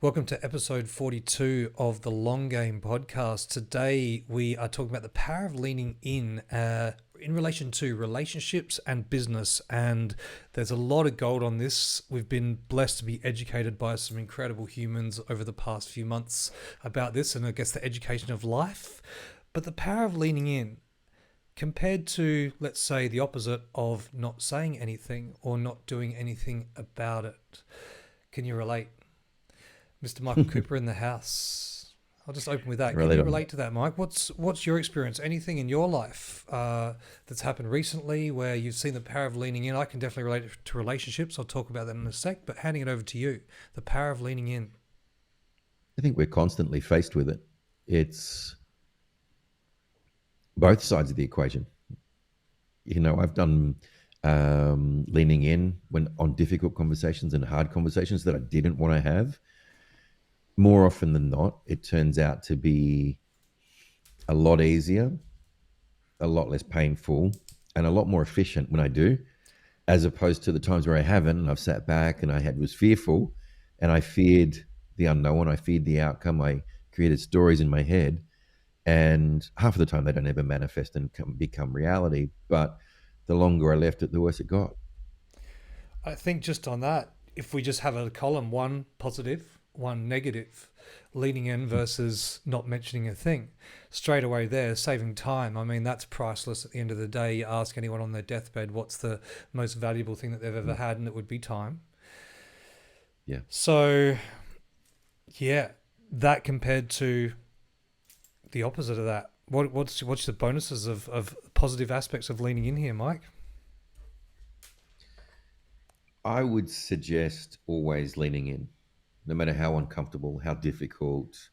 Welcome to episode 42 of the Long Game podcast. Today we are talking about the power of leaning in relation to relationships and business. And there's a lot of gold on this. We've been blessed to be educated by some incredible humans over the past few months about this, and I guess the education of life. But the power of leaning in compared to, let's say, the opposite of not saying anything or not doing anything about it. Can you relate? Mr. Michael Cooper in the house. I'll just open with that. Can you relate to that, Mike? What's your experience? Anything in your life that's happened recently where you've seen the power of leaning in? I can definitely relate it to relationships. I'll talk about that in a sec, but handing it over to you, the power of leaning in. I think we're constantly faced with it. It's both sides of the equation. I've done leaning in when on difficult conversations and hard conversations that I didn't want to have. More often than not, it turns out to be a lot easier, a lot less painful, and a lot more efficient when I do, as opposed to the times where I haven't, and I've sat back and was fearful, and I feared the unknown, I feared the outcome, I created stories in my head, and half of the time they don't ever manifest and become reality, but the longer I left it, the worse it got. I think just on that, if we just have a column, one positive, one negative, leaning in versus not mentioning a thing, straight away there, saving time. I mean, that's priceless at the end of the day. You ask anyone on their deathbed what's the most valuable thing that they've ever had, and it would be time. Yeah. So, yeah, that compared to the opposite of that. What's the bonuses of positive aspects of leaning in here, Mike? I would suggest always leaning in, no matter how uncomfortable, how difficult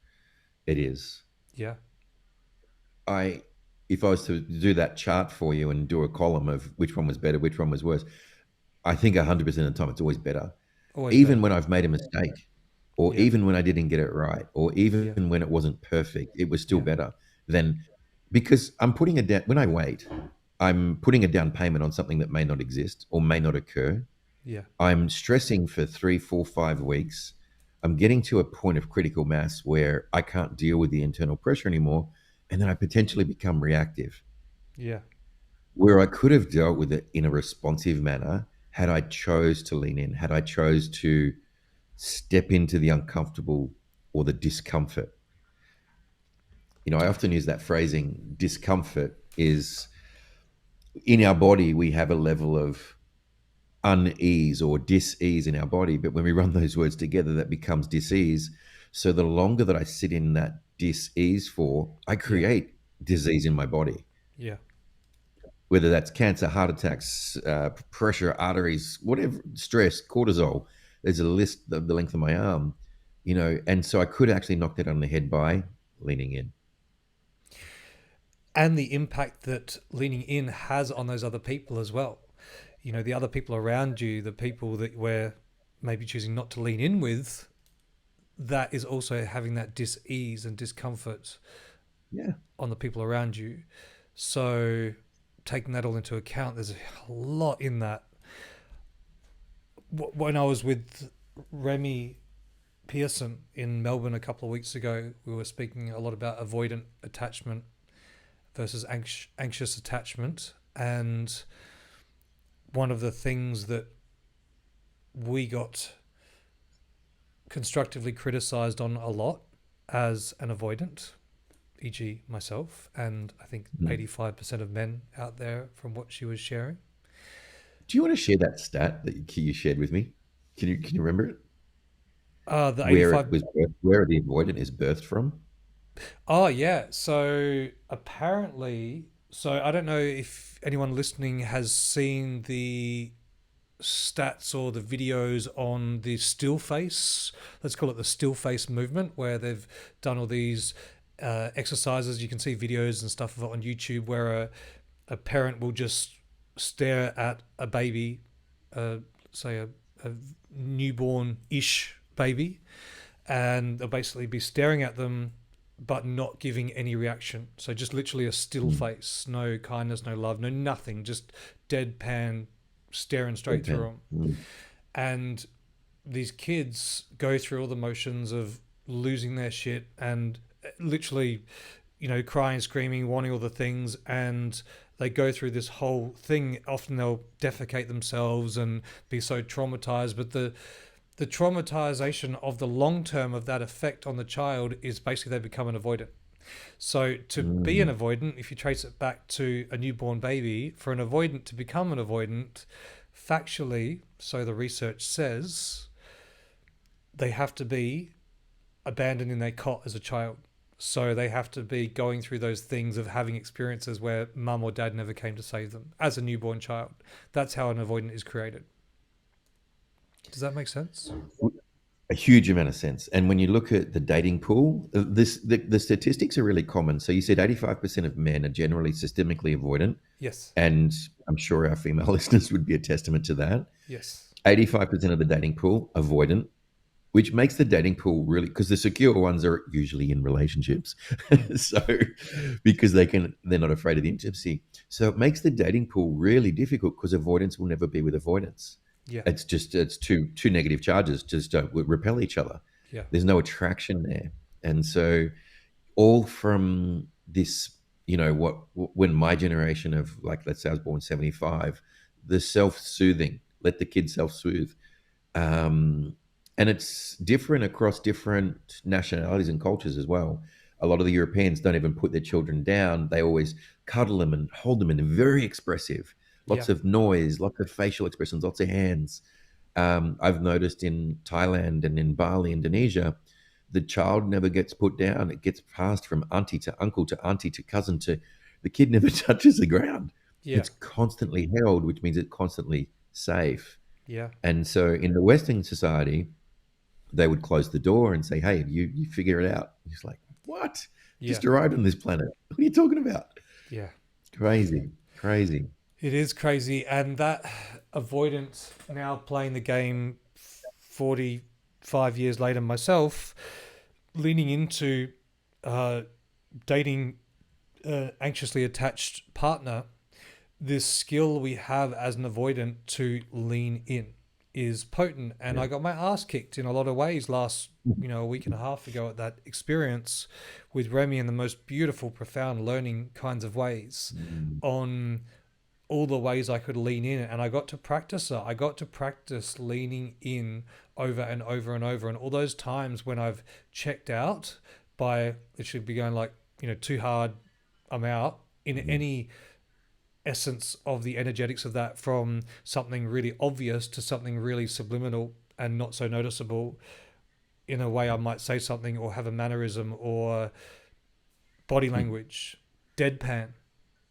it is. Yeah. I, if I was to do that chart for you and do a column of which one was better, which one was worse, I think 100% of the time it's always better. Always Even better. when I've made a mistake, or Yeah. even when I didn't get it right, or Yeah. even when it wasn't perfect, it was still Yeah. better than, because I'm putting a down, when I wait, I'm putting a down payment on something that may not exist or may not occur. Yeah. I'm stressing for 3, 4, 5 weeks. I'm getting to a point of critical mass where I can't deal with the internal pressure anymore. And then I potentially become reactive, Yeah. where I could have dealt with it in a responsive manner had I chose to lean in, had I chose to step into the uncomfortable or the discomfort. I often use that phrasing, discomfort is in our body, we have a level of unease or dis-ease in our body, but when we run those words together, that becomes dis-ease. So the longer that I sit in that dis-ease for, I Yeah. create disease in my body, Yeah. whether that's cancer, heart attacks, pressure, arteries, whatever, stress, cortisol. There's a list the length of my arm, and so I could actually knock that on the head by leaning in. And the impact that leaning in has on those other people as well. The other people around you, the people that we're maybe choosing not to lean in with, that is also having that dis-ease and discomfort Yeah. on the people around you. So taking that all into account, there's a lot in that. When I was with Remy Pearson in Melbourne a couple of weeks ago, we were speaking a lot about avoidant attachment versus anxious attachment. And one of the things that we got constructively criticized on a lot as an avoidant, e.g. myself, and I think 85% of men out there from what she was sharing. Do you want to share that stat that you shared with me? Can you remember it? The Where 85. it was where the avoidant is birthed from? Oh, yeah. So apparently, I don't know if anyone listening has seen the stats or the videos on the still face, let's call it the still face movement, where they've done all these exercises. You can see videos and stuff of it on YouTube where a parent will just stare at a baby, say a newborn-ish baby, and they'll basically be staring at them but not giving any reaction. So just literally a still Mm. face, no kindness, no love, no nothing, just deadpan staring straight through Deadpan. them. Mm. And these kids go through all the motions of losing their shit and literally, crying, screaming, wanting all the things, and they go through this whole thing. Often they'll defecate themselves and be so traumatized, but the traumatization of the long term of that effect on the child is basically they become an avoidant. So to be an Mm. avoidant, if you trace it back to a newborn baby, for an avoidant to become an avoidant, factually, so the research says, they have to be abandoned in their cot as a child. So they have to be going through those things of having experiences where mum or dad never came to save them as a newborn child. That's how an avoidant is created. Does that make sense? A huge amount of sense. And when you look at the dating pool, the statistics are really common. So you said 85% of men are generally systemically avoidant, Yes. and I'm sure our female listeners would be a testament to that. Yes. 85% of the dating pool avoidant, which makes the dating pool really, because the secure ones are usually in relationships. Mm. So because they're not afraid of the intimacy. So it makes the dating pool really difficult because avoidance will never be with avoidance. Yeah. It's two negative charges just don't repel each other. Yeah. There's no attraction there. And so all from this, what when my generation of, like, let's say I was born 75, the self-soothing, let the kid self-soothe. um, and it's different across different nationalities and cultures as well. A lot of the Europeans don't even put their children down. They always cuddle them and hold them, and they're very expressive. Yeah. Lots of noise, lots of facial expressions, lots of hands. I've noticed in Thailand and in Bali, Indonesia, the child never gets put down. It gets passed from auntie to uncle to auntie to cousin to the kid never touches the ground. Yeah. It's constantly held, which means it's constantly safe. Yeah. And so in the Western society, they would close the door and say, "Hey, you figure it out." He's like, "What? Yeah. Just arrived on this planet. What are you talking about?" Yeah. Crazy, crazy. It is crazy. And that avoidance, now playing the game 45 years later myself, leaning into uh, dating anxiously attached partner, this skill we have as an avoidant to lean in is potent. And Yeah. I got my ass kicked in a lot of ways last, a week and a half ago at that experience with Remy in the most beautiful, profound learning kinds of ways Mm, on all the ways I could lean in. And I got to practice it. I got to practice leaning in over and over and over. And all those times when I've checked out by literally be going like, too hard, I'm out in mm, any essence of the energetics of that, from something really obvious to something really subliminal and not so noticeable, in a way I might say something or have a mannerism or body mm. language, deadpan,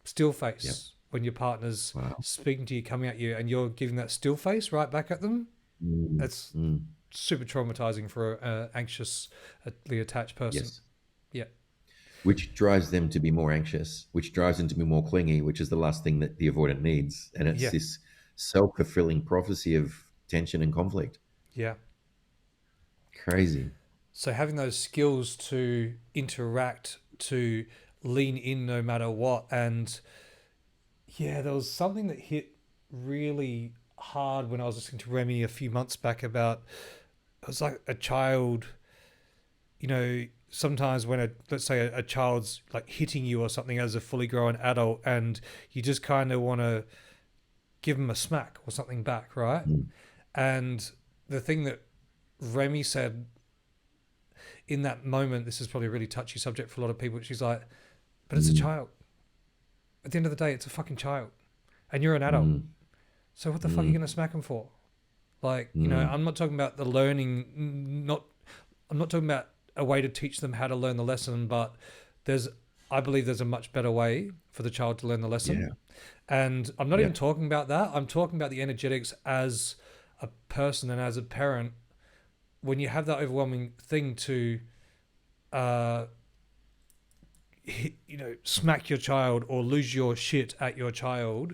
still Yep. face when your partner's Wow. speaking to you, coming at you, and you're giving that still face right back at them. Mm, That's mm. super traumatizing for an anxiously attached person. Yes. Yeah. Which drives them to be more anxious, which drives them to be more clingy, which is the last thing that the avoidant needs. And it's Yeah. this self-fulfilling prophecy of tension and conflict. Yeah. Crazy. So having those skills to interact, to lean in no matter what. And yeah, there was something that hit really hard when I was listening to Remy a few months back about, it was like a child, sometimes when let's say a child's like hitting you or something as a fully grown adult, and you just kind of want to give them a smack or something back, right? Mm, And the thing that Remy said in that moment, this is probably a really touchy subject for a lot of people. She's like, but it's a mm, child. At the end of the day, it's a fucking child. And you're an adult. mm, So what the fuck are you mm, going to smack them for? Like, mm. I'm not talking about the learning, I'm not talking about a way to teach them how to learn the lesson, but there's, I believe there's a much better way for the child to learn the lesson. Yeah. And I'm not Yeah. even talking about that. I'm talking about the energetics as a person and as a parent. When you have that overwhelming thing to, uh, smack your child or lose your shit at your child,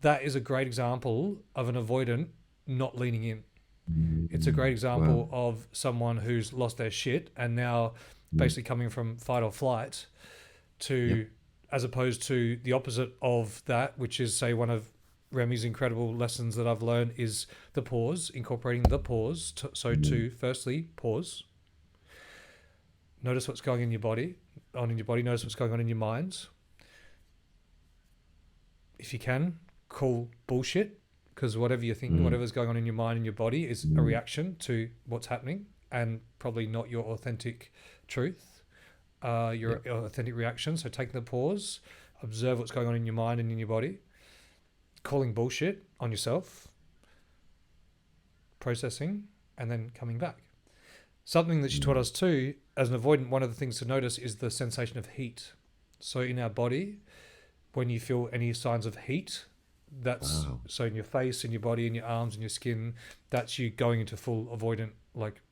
that is a great example of an avoidant not leaning in. It's a great Mm. Wow. example of someone who's lost their shit and now Mm. basically coming from fight or flight Yep. to, as opposed to the opposite of that, which is say one of Remy's incredible lessons that I've learned is the pause, incorporating the pause. Mm, Firstly, pause. Notice what's going on in your body. Notice what's going on in your minds. If you can, call bullshit, because whatever you're thinking, mm, whatever's going on in your mind and your body is a mm, reaction to what's happening and probably not your authentic truth, your yep. authentic reaction. So taking the pause, observe what's going on in your mind and in your body, calling bullshit on yourself, processing, and then coming back. Something that she taught Mm, us too, as an avoidant, one of the things to notice is the sensation of heat. So in our body, when you feel any signs of heat, that's wow. so in your face, in your body, in your arms, in your skin, that's you going into full avoidant, like,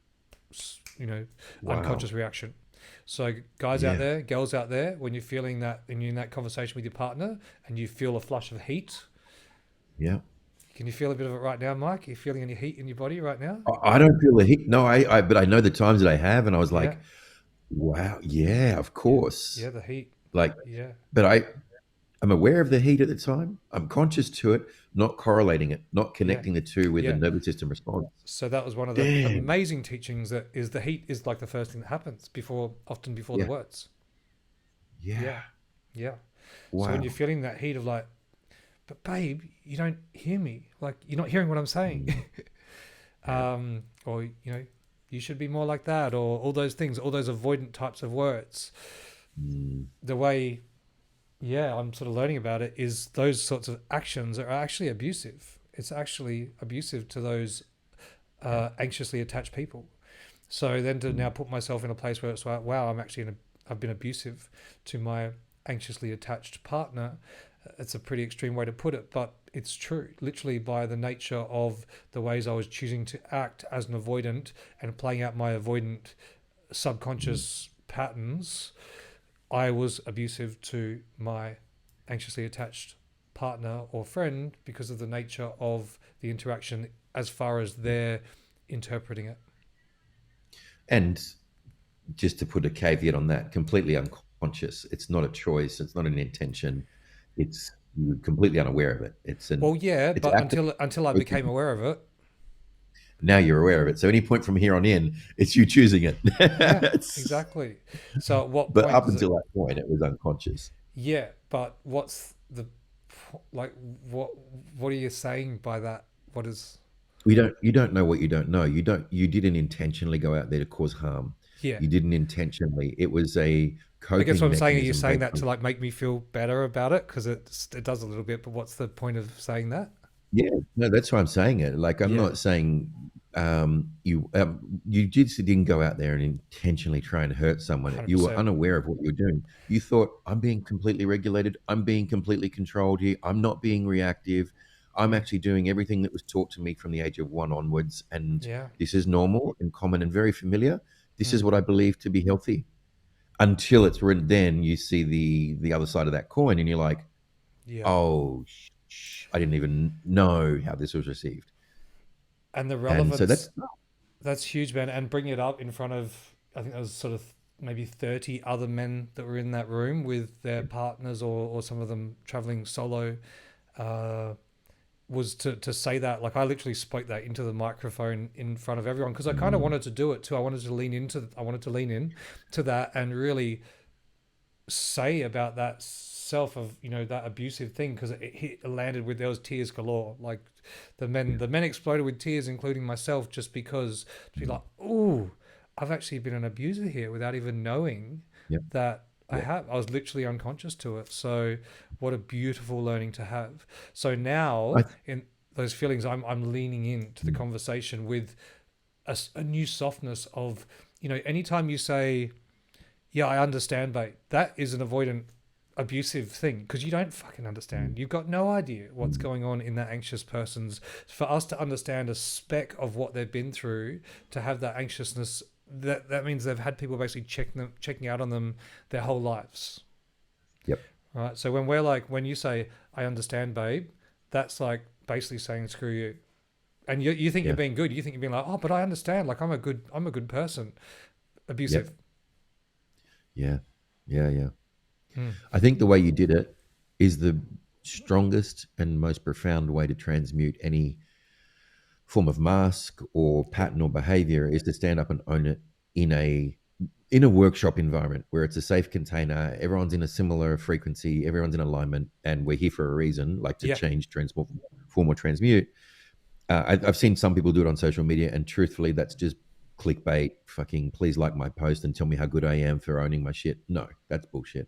you know, Wow. unconscious reaction. So guys out Yeah. there, girls out there, when you're feeling that and you're in that conversation with your partner and you feel a flush of heat, Yeah. can you feel a bit of it right now, Mike? Are you feeling any heat in your body right now? I don't feel the heat. No, but I know the times that I have, and I was Yeah, like, wow, yeah, of yeah, course. yeah, the heat. Like, Yeah, but I'm aware of the heat at the time. I'm conscious to it, not correlating it, not yeah, connecting the two with the yeah. nervous system response. So that was one of the Damn. amazing teachings, that is the heat is like the first thing that happens before, often before the Yeah. words. Yeah. Yeah, yeah. So when you're Wow. feeling that heat of like, but babe, you don't hear me. Like you're not hearing what I'm saying. Mm, yeah. Or you should be more like that, or all those things, all those avoidant types of words. Mm, The way, yeah, I'm sort of learning about it is those sorts of actions are actually abusive. It's actually abusive to those yeah. anxiously attached people. So then to now Mm, put myself in a place where it's like, wow, I've been abusive to my anxiously attached partner. It's a pretty extreme way to put it, but it's true. Literally, by the nature of the ways I was choosing to act as an avoidant and playing out my avoidant mm. subconscious patterns, I was abusive to my anxiously attached partner or friend because of the nature of the interaction as far as they're interpreting it. And just to put a caveat on that, completely unconscious. It's not a choice. It's not an intention. It's you're completely unaware of it. Well, yeah, It's but active. until I became aware of it, Now you're aware of it. So any point from here on in, it's you choosing it. yeah, It's, exactly. So at what but point up does it? until that point, it was unconscious. Yeah, but what's the like? What are you saying by that? What is? You don't know what you don't know. You didn't intentionally go out there to cause harm. Yeah, You didn't intentionally. It was a I guess what coping I'm saying. Are you mechanism saying based that to on. like make me feel better about it? Because it does a little bit. But what's the point of saying that? Yeah, no, that's why I'm saying it. Like I'm Yeah, not saying you just didn't go out there and intentionally try and hurt someone. hundred You were percent. unaware of what you were doing. You thought I'm being completely regulated. I'm being completely controlled here. I'm not being reactive. I'm Mm, actually doing everything that was taught to me from the age of one onwards, and yeah. this is normal and common and very familiar. This is Mm, what I believe to be healthy. Until it's written, then you see the other side of that coin, and you're like, yeah. oh, I didn't even know how this was received. And the And so relevance, that's huge, man. And bring it up in front of, I think there was sort of maybe 30 other men that were in that room with their partners, or some of them traveling solo, uh, was to say that. Like I literally spoke that into the microphone in front of everyone because I kind of mm, wanted to do it too. I wanted to lean in to that and really say about that self of that abusive thing, because it landed with, there was tears galore. Like yeah, the men exploded with tears, including myself, just because to be mm, like, oh, I've actually been an abuser here without even knowing yep, that I yep, have. I was literally unconscious to it. So what a beautiful learning to have. So now I, in those feelings, I'm leaning into the mm, conversation with a new softness of, anytime you say, yeah, I understand, mate. That is an avoidant abusive thing because you don't fucking mm, understand. You've got no idea what's mm, going on in that anxious person's. For us to understand a speck of what they've been through, to have that anxiousness, that means they've had people basically checking out on them their whole lives. yep, Right. So when you say, I understand, babe, that's like basically saying screw you. And you think you're yeah, being good. You think you're being like, oh, but I understand. Like I'm a good person. yep, Abusive. yeah, yeah, yeah. Mm. I think the way you did it is the strongest and most profound way to transmute any form of mask or Yep. pattern or behavior is to stand up and own it in a workshop environment where it's a safe container, everyone's in a similar frequency, everyone's in alignment, and we're here for a reason, like to Yeah. change, transform, form, or transmute. I've seen some people do it on social media, and truthfully, that's just clickbait. Fucking please like my post and tell me how good I am for owning my shit. No, that's bullshit.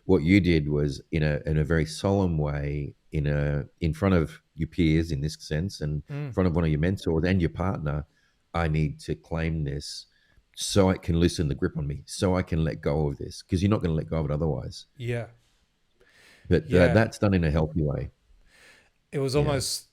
What you did was in a very solemn way, in front of your peers in this sense, and in Mm. front of one of your mentors and your partner. I need to claim this so it can loosen the grip on me, so I can let go of this because you're not going to let go of it otherwise. Yeah. But Yeah. that's done in a healthy way. It was Yeah, almost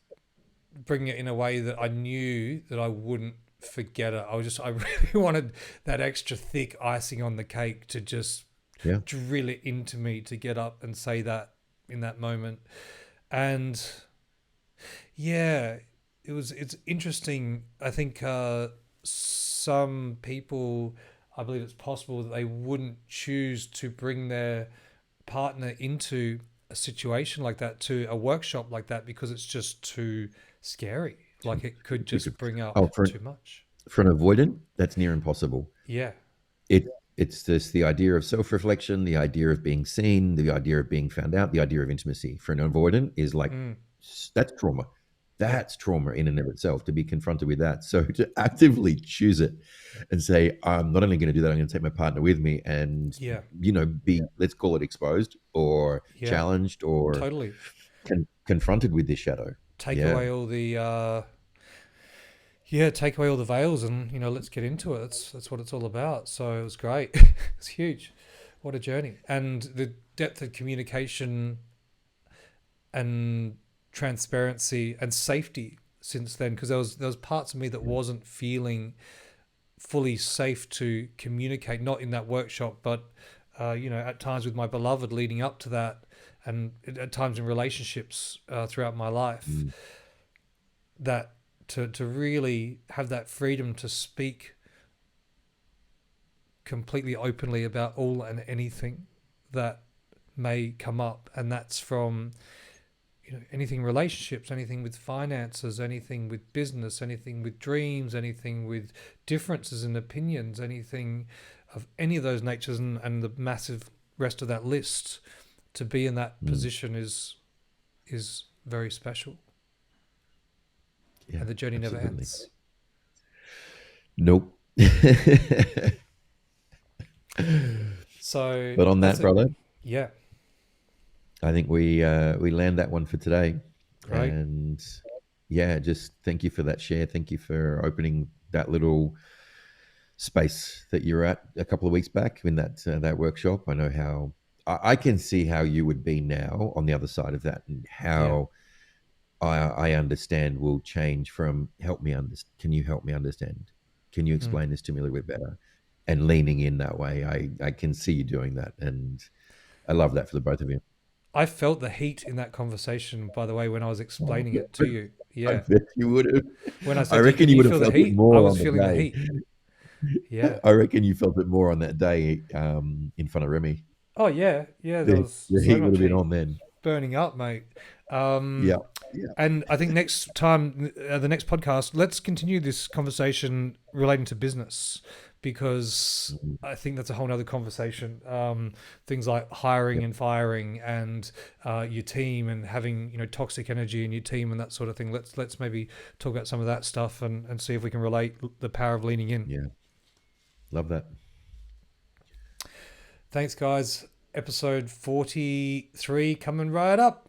bringing it in a way that I knew that I wouldn't forget it. I really wanted that extra thick icing on the cake to just yeah, drill it into me to get up and say that in that moment. And yeah, it's interesting. I think some people, I believe it's possible that they wouldn't choose to bring their partner into a situation like that, to a workshop like that, because it's just too scary. Like it could just bring up oh, too much. for an avoidant, that's near impossible. Yeah. It it's just the idea of self-reflection, the idea of being seen, the idea of being found out, the idea of intimacy. For an avoidant is like Mm, that's trauma. yeah. That's trauma in and of itself to be confronted with that. So to actively choose it and say, I'm not only going to do that, I'm going to take my partner with me and Yeah. be, let's call it, exposed or Yeah. challenged or Totally. confronted with this shadow. Take Yeah, away all the yeah, take away all the veils and let's get into it. That's what it's all about. So it was great. It's huge. What a journey. And the depth of communication and transparency and safety since then, because there was parts of me that wasn't feeling fully safe to communicate, not in that workshop, but at times with my beloved leading up to that, and at times in relationships throughout my life, mm, that to really have that freedom to speak completely openly about all and anything that may come up, and that's from anything relationships, anything with finances, anything with business, anything with dreams, anything with differences in opinions, anything of any of those natures, and the massive rest of that list. To be in that mm, position is very special, yeah, and the journey never absolutely. ends. Nope. So But on that's that, it. brother, Yeah. I think we land that one for today. Great. And yeah, just thank you for that share. Thank you for opening that little space that you're at a couple of weeks back in that workshop. I know how I can see how you would be now on the other side of that, and Yeah. how I understand will change from help me understand. Can you help me understand? Can you Mm. explain this to me a little bit better? And leaning in that way, I can see you doing that, and I love that for the both of you. I felt the heat in that conversation, by the way, when I was Oh, explaining it to you. I Yeah. bet you would have. When I I said to you, reckon "Can you you would have feel the felt it heat?" I more was on the feeling the day. heat. Yeah. I reckon you felt it more on that day in front of Remy. Oh yeah, yeah. There The, was the so heat would much have been heat on then. burning up, mate. Um, Yeah. Yeah. and I think next time, the next podcast, let's continue this conversation relating to business, because Mhm. I think that's a whole other conversation. Things like hiring Yep. and firing, and your team, and having toxic energy in your team, and that sort of thing. Let's maybe talk about some of that stuff, and see if we can relate the power of leaning in. Yeah. Love that. Thanks, guys. Episode 43 coming right up.